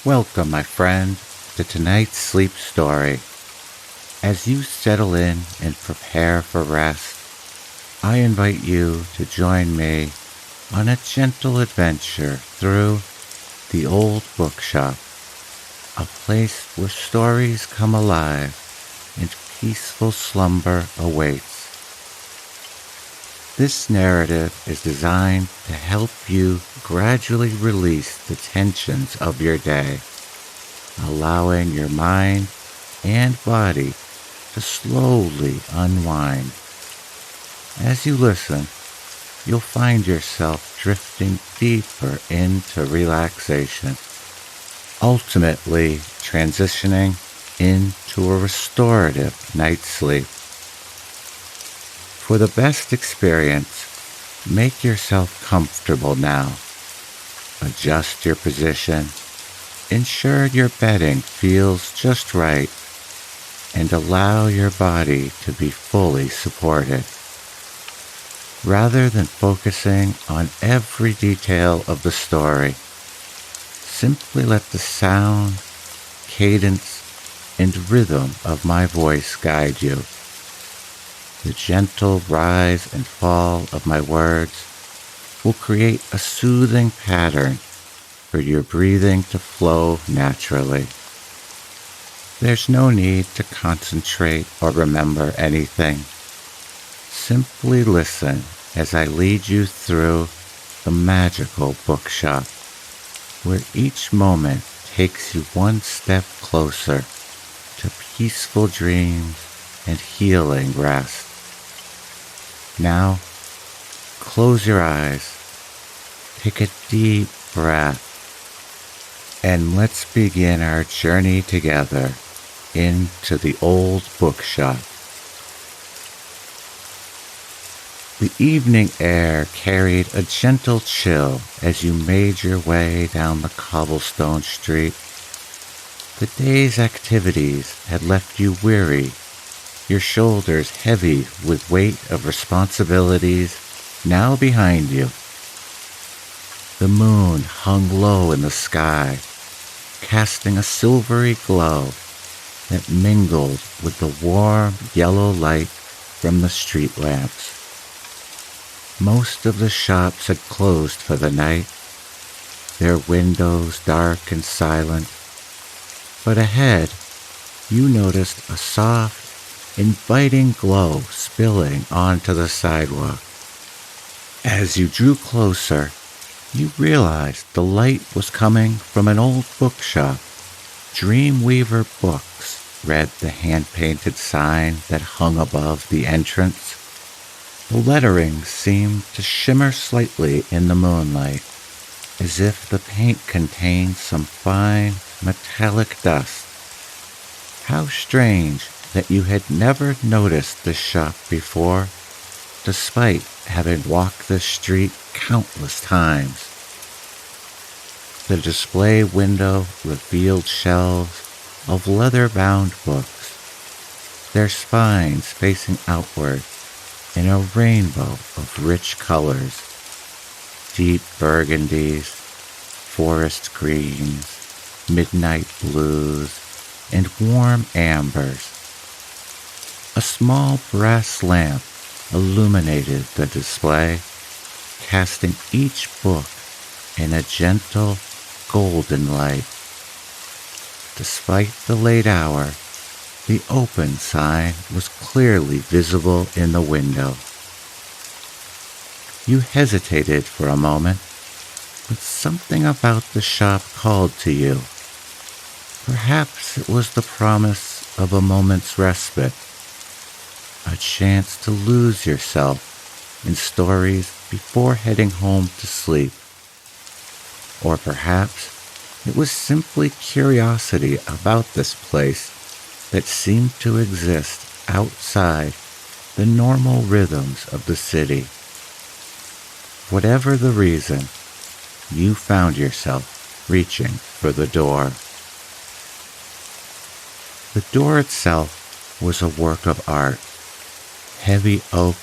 Welcome, my friend, to tonight's sleep story. As you settle in and prepare for rest, I invite you to join me on a gentle adventure through the Old Bookshop, a place where stories come alive and peaceful slumber awaits. This narrative is designed to help you gradually release the tensions of your day, allowing your mind and body to slowly unwind. As you listen, you'll find yourself drifting deeper into relaxation, ultimately transitioning into a restorative night's sleep. For the best experience, make yourself comfortable now. Adjust your position, ensure your bedding feels just right, and allow your body to be fully supported. Rather than focusing on every detail of the story, simply let the sound, cadence, and rhythm of my voice guide you. The gentle rise and fall of my words will create a soothing pattern for your breathing to flow naturally. There's no need to concentrate or remember anything. Simply listen as I lead you through the magical bookshop, where each moment takes you one step closer to peaceful dreams and healing rest. Now, close your eyes, take a deep breath, and let's begin our journey together into the Old Bookshop. The evening air carried a gentle chill as you made your way down the cobblestone street. The day's activities had left you weary, your shoulders heavy with weight of responsibilities now behind you. The moon hung low in the sky, casting a silvery glow that mingled with the warm yellow light from the street lamps. Most of the shops had closed for the night, their windows dark and silent, but ahead you noticed a soft, inviting glow spilling onto the sidewalk. As you drew closer, you realized the light was coming from an old bookshop. Dreamweaver Books read the hand-painted sign that hung above the entrance. The lettering seemed to shimmer slightly in the moonlight, as if the paint contained some fine, metallic dust. How strange that you had never noticed this shop before, despite having walked this street countless times. The display window revealed shelves of leather-bound books, their spines facing outward in a rainbow of rich colors: deep burgundies, forest greens, midnight blues, and warm ambers. A small brass lamp illuminated the display, casting each book in a gentle golden light. Despite the late hour, the open sign was clearly visible in the window. You hesitated for a moment, but something about the shop called to you. Perhaps it was the promise of a moment's respite, a chance to lose yourself in stories before heading home to sleep. Or perhaps it was simply curiosity about this place that seemed to exist outside the normal rhythms of the city. Whatever the reason, you found yourself reaching for the door. The door itself was a work of art, heavy oak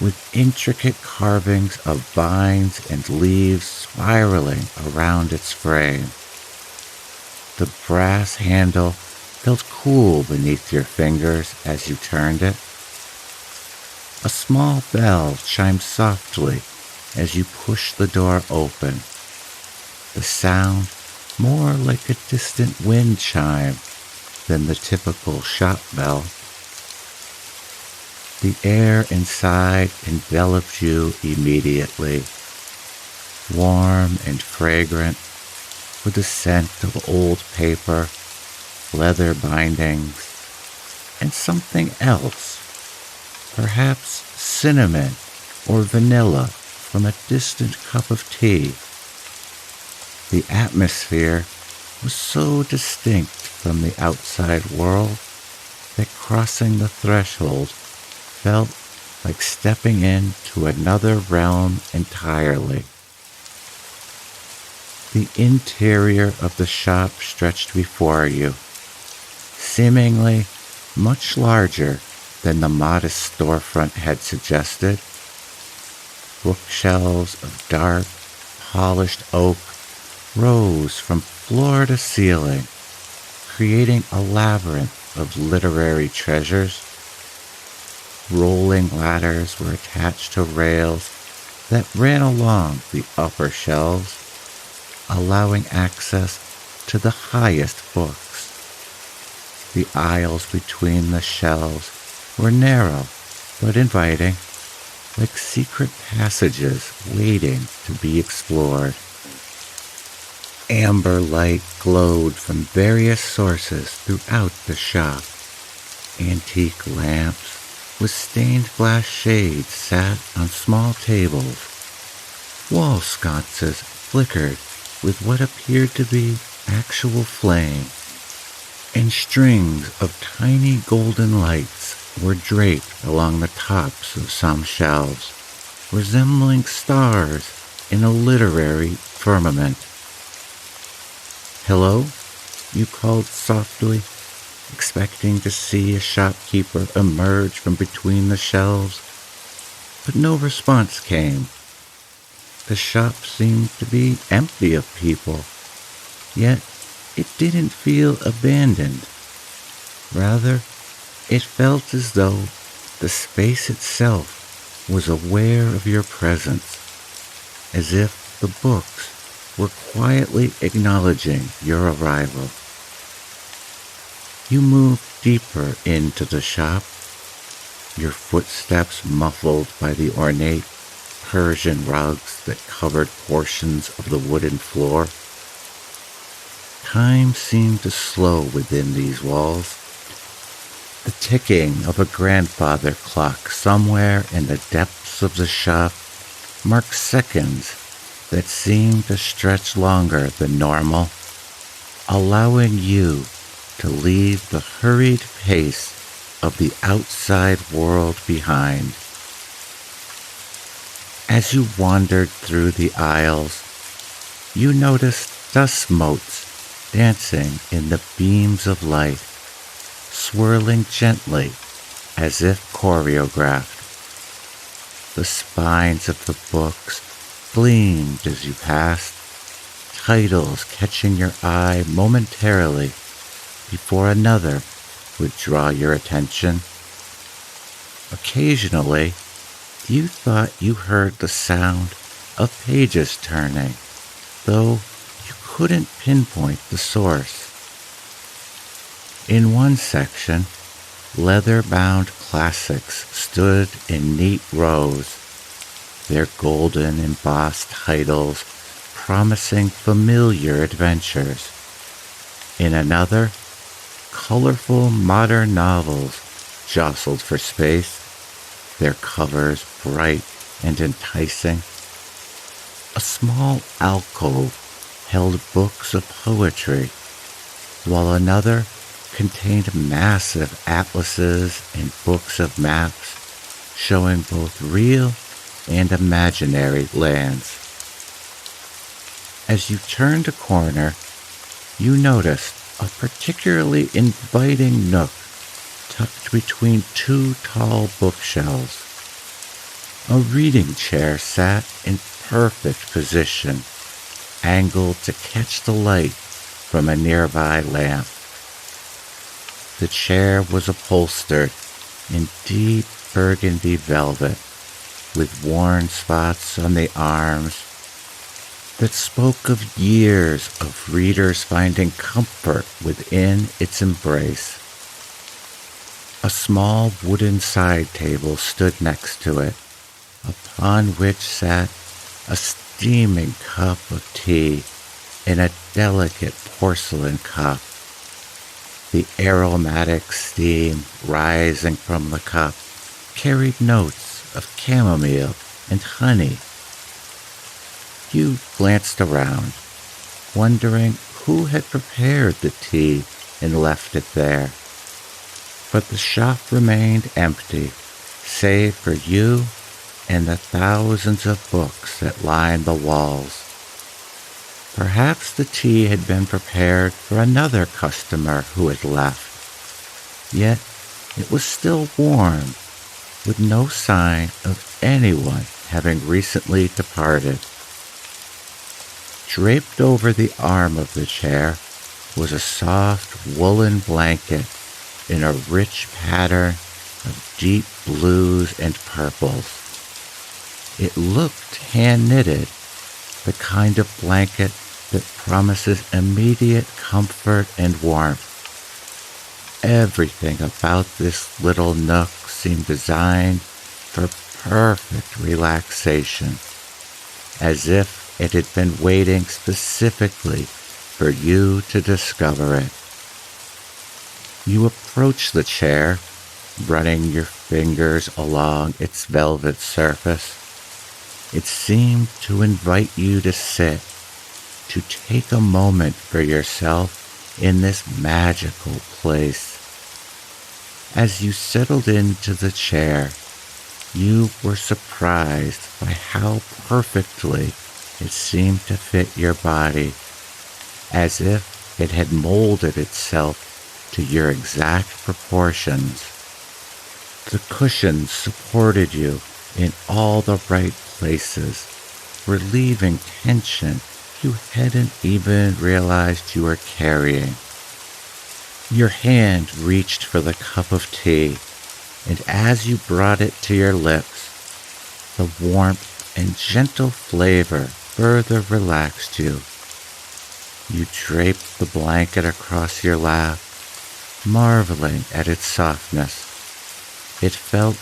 with intricate carvings of vines and leaves spiraling around its frame. The brass handle felt cool beneath your fingers as you turned it. A small bell chimed softly as you pushed the door open, the sound more like a distant wind chime than the typical shop bell. The air inside enveloped you immediately, warm and fragrant, with the scent of old paper, leather bindings, and something else, perhaps cinnamon or vanilla from a distant cup of tea. The atmosphere was so distinct from the outside world that crossing the threshold felt like stepping into another realm entirely. The interior of the shop stretched before you, seemingly much larger than the modest storefront had suggested. Bookshelves of dark, polished oak rose from floor to ceiling, creating a labyrinth of literary treasures. Rolling ladders were attached to rails that ran along the upper shelves, allowing access to the highest books. The aisles between the shelves were narrow but inviting, like secret passages waiting to be explored. Amber light glowed from various sources throughout the shop. Antique lamps with stained glass shades sat on small tables. Wall sconces flickered with what appeared to be actual flame, and strings of tiny golden lights were draped along the tops of some shelves, resembling stars in a literary firmament. "Hello?" you called softly, expecting to see a shopkeeper emerge from between the shelves, but no response came. The shop seemed to be empty of people, yet it didn't feel abandoned. Rather, it felt as though the space itself was aware of your presence, as if the books were quietly acknowledging your arrival. You moved deeper into the shop, your footsteps muffled by the ornate Persian rugs that covered portions of the wooden floor. Time seemed to slow within these walls. The ticking of a grandfather clock somewhere in the depths of the shop marked seconds that seemed to stretch longer than normal, allowing you to leave the hurried pace of the outside world behind. As you wandered through the aisles, you noticed dust motes dancing in the beams of light, swirling gently as if choreographed. The spines of the books gleamed as you passed, titles catching your eye momentarily before another would draw your attention. Occasionally, you thought you heard the sound of pages turning, though you couldn't pinpoint the source. In one section, leather-bound classics stood in neat rows, their golden embossed titles promising familiar adventures. In another, colorful modern novels jostled for space, their covers bright and enticing. A small alcove held books of poetry, while another contained massive atlases and books of maps showing both real and imaginary lands. As you turned a corner, you noticed a particularly inviting nook tucked between two tall bookshelves. A reading chair sat in perfect position, angled to catch the light from a nearby lamp. The chair was upholstered in deep burgundy velvet, with worn spots on the arms that spoke of years of readers finding comfort within its embrace. A small wooden side table stood next to it, upon which sat a steaming cup of tea in a delicate porcelain cup. The aromatic steam rising from the cup carried notes of chamomile and honey. You glanced around, wondering who had prepared the tea and left it there. But the shop remained empty, save for you and the thousands of books that lined the walls. Perhaps the tea had been prepared for another customer who had left, yet it was still warm, with no sign of anyone having recently departed. Draped over the arm of the chair was a soft woolen blanket in a rich pattern of deep blues and purples. It looked hand-knitted, the kind of blanket that promises immediate comfort and warmth. Everything about this little nook seemed designed for perfect relaxation, as if it had been waiting specifically for you to discover it. You approached the chair, running your fingers along its velvet surface. It seemed to invite you to sit, to take a moment for yourself in this magical place. As you settled into the chair, you were surprised by how perfectly it seemed to fit your body, as if it had molded itself to your exact proportions. The cushions supported you in all the right places, relieving tension you hadn't even realized you were carrying. Your hand reached for the cup of tea, and as you brought it to your lips, the warmth and gentle flavor further relaxed you. You draped the blanket across your lap, marveling at its softness. It felt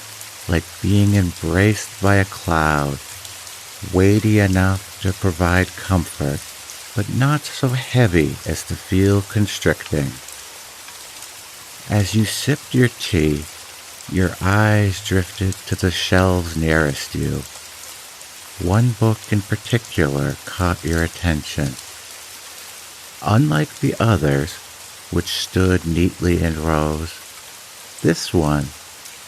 like being embraced by a cloud, weighty enough to provide comfort, but not so heavy as to feel constricting. As you sipped your tea, your eyes drifted to the shelves nearest you. One book in particular caught your attention. Unlike the others, which stood neatly in rows, this one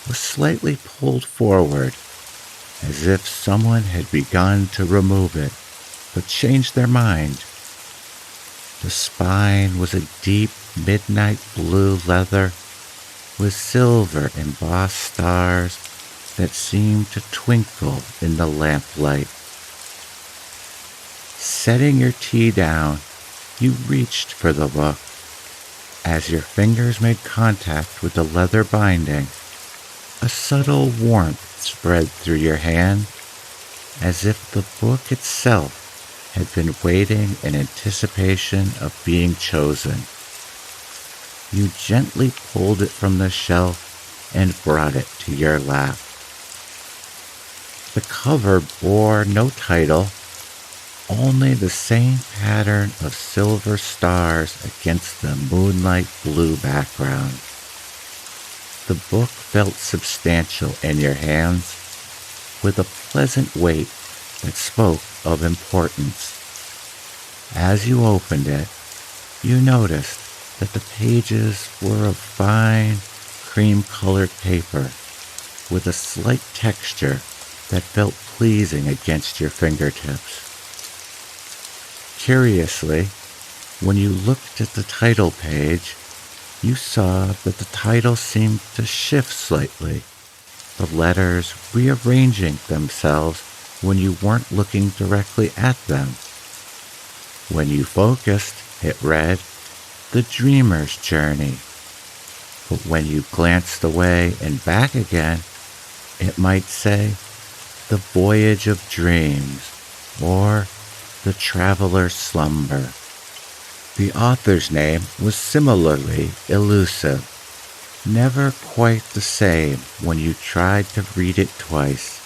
was slightly pulled forward, as if someone had begun to remove it, but changed their mind. The spine was a deep midnight blue leather with silver embossed stars that seemed to twinkle in the lamplight. Setting your tea down, you reached for the book. As your fingers made contact with the leather binding, a subtle warmth spread through your hand, as if the book itself had been waiting in anticipation of being chosen. You gently pulled it from the shelf and brought it to your lap. The cover bore no title, only the same pattern of silver stars against the moonlight blue background. The book felt substantial in your hands, with a pleasant weight that spoke of importance. As you opened it, you noticed that the pages were of fine, cream-colored paper, with a slight texture that felt pleasing against your fingertips. Curiously, when you looked at the title page, you saw that the title seemed to shift slightly, the letters rearranging themselves when you weren't looking directly at them. When you focused, it read, the dreamer's journey. But when you glanced away and back again, it might say the voyage of dreams or the traveler's slumber. The author's name was similarly elusive, never quite the same when you tried to read it twice.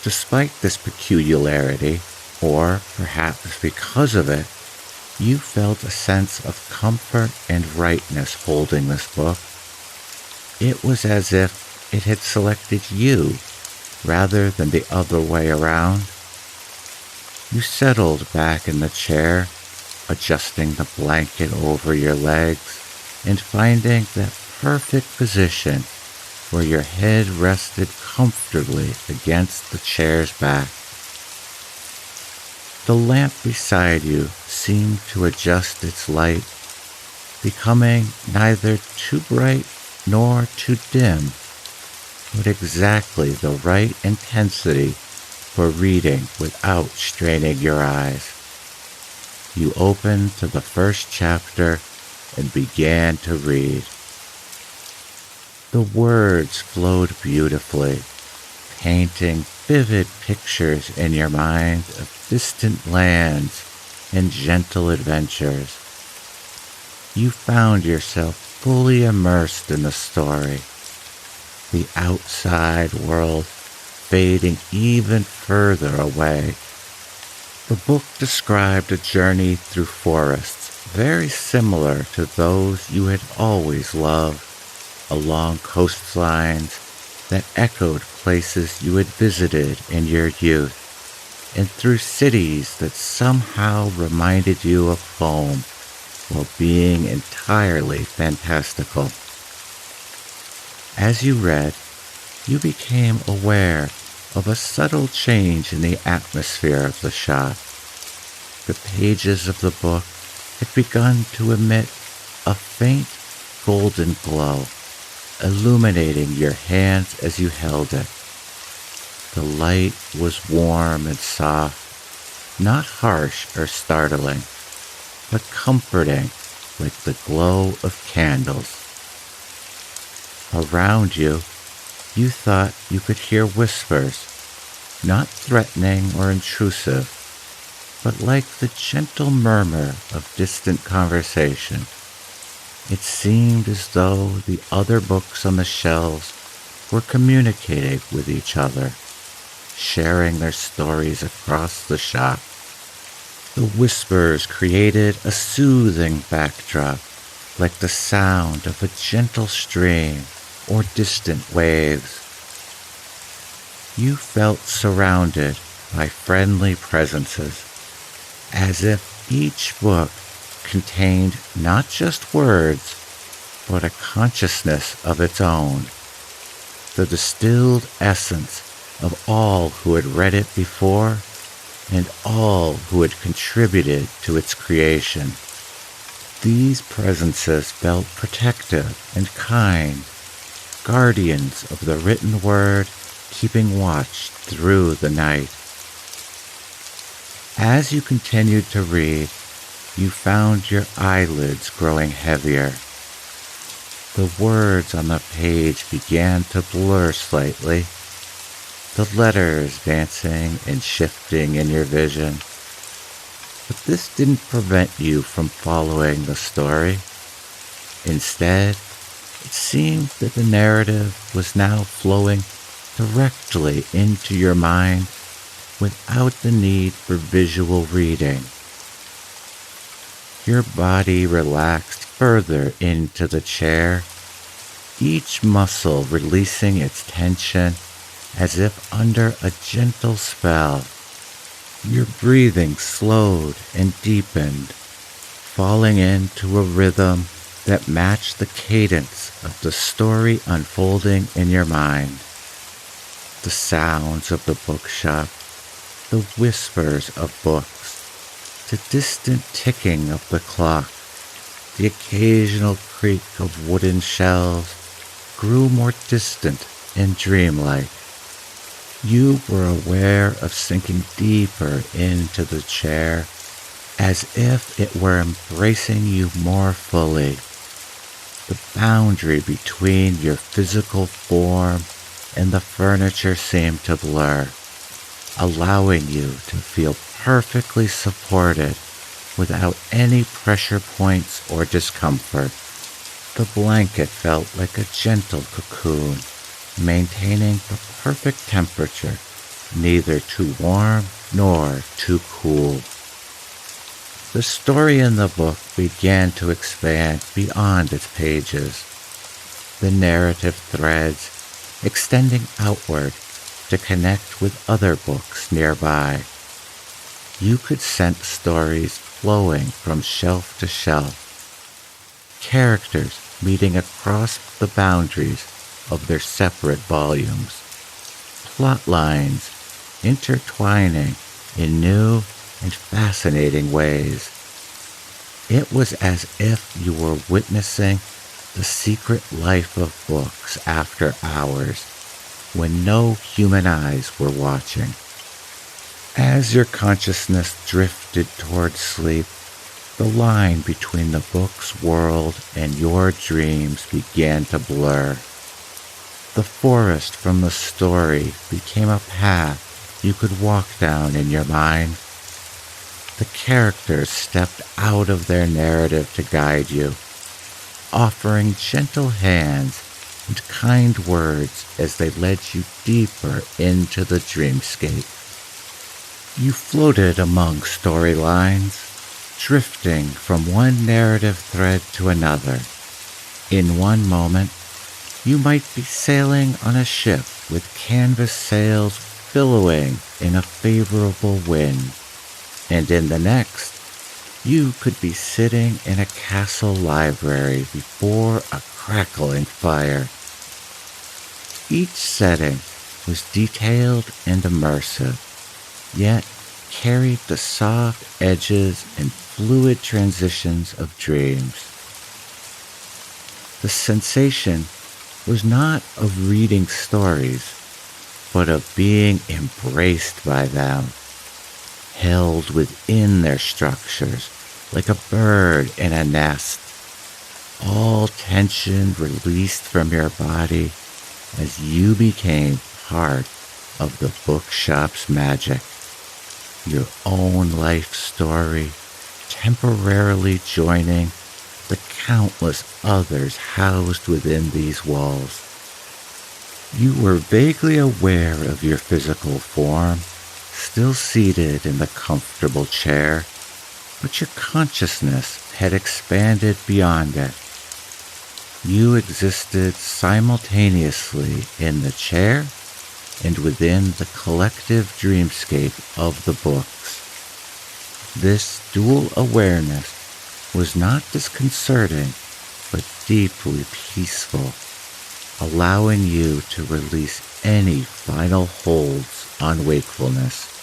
Despite this peculiarity, or perhaps because of it, you felt a sense of comfort and rightness holding this book. It was as if it had selected you rather than the other way around. You settled back in the chair, adjusting the blanket over your legs and finding that perfect position where your head rested comfortably against the chair's back. The lamp beside you seemed to adjust its light, becoming neither too bright nor too dim, but exactly the right intensity for reading without straining your eyes. You opened to the first chapter and began to read. The words flowed beautifully, painting vivid pictures in your mind of distant lands and gentle adventures. You found yourself fully immersed in the story, the outside world fading even further away. The book described a journey through forests very similar to those you had always loved, along coastlines that echoed places you had visited in your youth, and through cities that somehow reminded you of home while being entirely fantastical. As you read, you became aware of a subtle change in the atmosphere of the shop. The pages of the book had begun to emit a faint golden glow, illuminating your hands as you held it. The light was warm and soft, not harsh or startling, but comforting like the glow of candles. Around you, you thought you could hear whispers, not threatening or intrusive, but like the gentle murmur of distant conversation. It seemed as though the other books on the shelves were communicating with each other, sharing their stories across the shop. The whispers created a soothing backdrop, like the sound of a gentle stream or distant waves. You felt surrounded by friendly presences, as if each book contained not just words, but a consciousness of its own, the distilled essence of all who had read it before and all who had contributed to its creation. These presences felt protective and kind, guardians of the written word, keeping watch through the night. As you continued to read, you found your eyelids growing heavier. The words on the page began to blur slightly, the letters dancing and shifting in your vision. But this didn't prevent you from following the story. Instead, it seemed that the narrative was now flowing directly into your mind without the need for visual reading. Your body relaxed further into the chair, each muscle releasing its tension as if under a gentle spell. Your breathing slowed and deepened, falling into a rhythm that matched the cadence of the story unfolding in your mind. The sounds of the bookshop, the whispers of books, the distant ticking of the clock, the occasional creak of wooden shelves grew more distant and dreamlike. You were aware of sinking deeper into the chair, as if it were embracing you more fully. The boundary between your physical form and the furniture seemed to blur, allowing you to feel perfectly supported without any pressure points or discomfort. The blanket felt like a gentle cocoon, maintaining the perfect temperature, neither too warm nor too cool. The story in the book began to expand beyond its pages, the narrative threads extending outward to connect with other books nearby. You could sense stories flowing from shelf to shelf, characters meeting across the boundaries of their separate volumes, plot lines intertwining in new and fascinating ways. It was as if you were witnessing the secret life of books after hours, when no human eyes were watching. As your consciousness drifted toward sleep, the line between the book's world and your dreams began to blur. The forest from the story became a path you could walk down in your mind. The characters stepped out of their narrative to guide you, offering gentle hands and kind words as they led you deeper into the dreamscape. You floated among storylines, drifting from one narrative thread to another. In one moment, you might be sailing on a ship with canvas sails billowing in a favorable wind, and in the next, you could be sitting in a castle library before a crackling fire. Each setting was detailed and immersive, yet carried the soft edges and fluid transitions of dreams. The sensation was not of reading stories, but of being embraced by them, held within their structures like a bird in a nest, all tension released from your body as you became part of the bookshop's magic, your own life story temporarily joining the countless others housed within these walls. You were vaguely aware of your physical form, still seated in the comfortable chair, but your consciousness had expanded beyond it. You existed simultaneously in the chair and within the collective dreamscape of the books. This dual awareness was not disconcerting, but deeply peaceful, allowing you to release any final holds on wakefulness.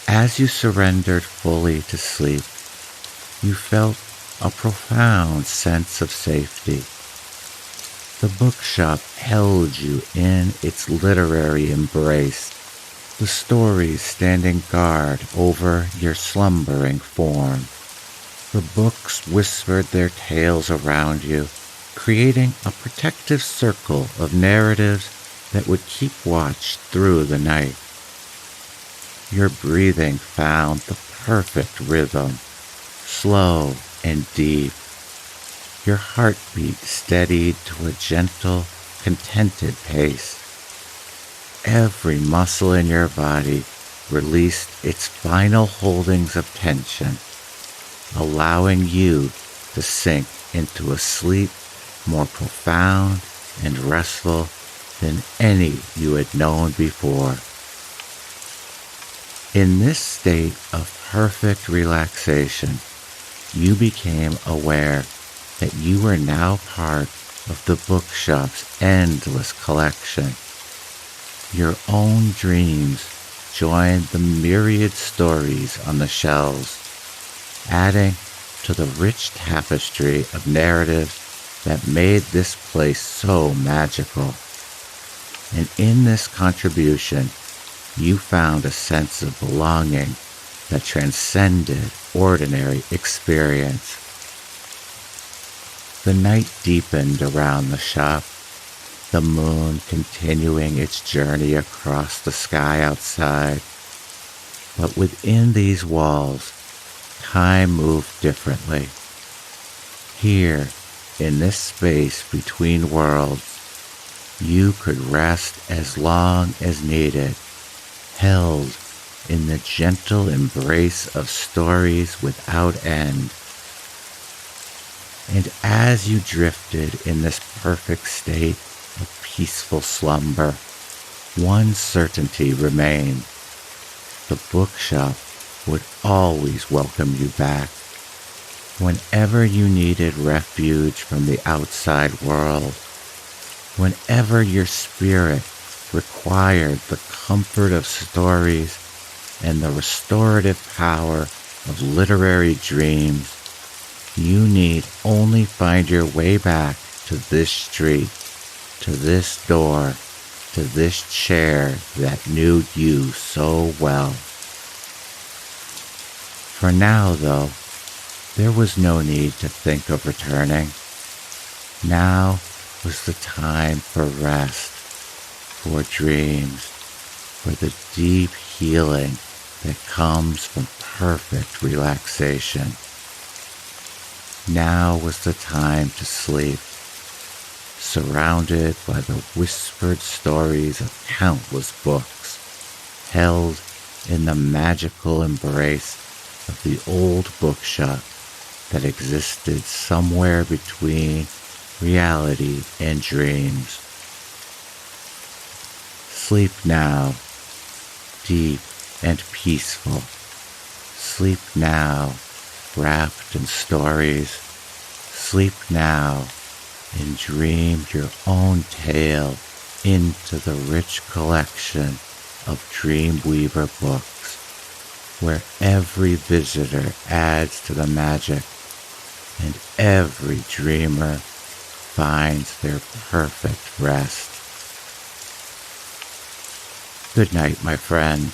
As you surrendered fully to sleep, you felt a profound sense of safety. The bookshop held you in its literary embrace, the stories standing guard over your slumbering form. The books whispered their tales around you, creating a protective circle of narratives that would keep watch through the night. Your breathing found the perfect rhythm, slow and deep. Your heartbeat steadied to a gentle, contented pace. Every muscle in your body released its final holdings of tension, allowing you to sink into a sleep more profound and restful than any you had known before. In this state of perfect relaxation, you became aware that you were now part of the bookshop's endless collection. Your own dreams joined the myriad stories on the shelves, adding to the rich tapestry of narratives that made this place so magical. And in this contribution, you found a sense of belonging that transcended ordinary experience. The night deepened around the shop, the moon continuing its journey across the sky outside. But within these walls, time moved differently. Here, in this space between worlds, you could rest as long as needed, held in the gentle embrace of stories without end. And as you drifted in this perfect state of peaceful slumber, one certainty remained. The bookshop would always welcome you back. Whenever you needed refuge from the outside world, whenever your spirit required the comfort of stories and the restorative power of literary dreams, you need only find your way back to this street, to this door, to this chair that knew you so well. For now, though, there was no need to think of returning. Now was the time for rest, for dreams, for the deep healing that comes from perfect relaxation. Now was the time to sleep, surrounded by the whispered stories of countless books, held in the magical embrace of the old bookshop that existed somewhere between reality and dreams. Sleep now, deep and peaceful. Sleep now, wrapped in stories. Sleep now and dream your own tale into the rich collection of Dreamweaver books, where every visitor adds to the magic and every dreamer finds their perfect rest. Good night, my friend.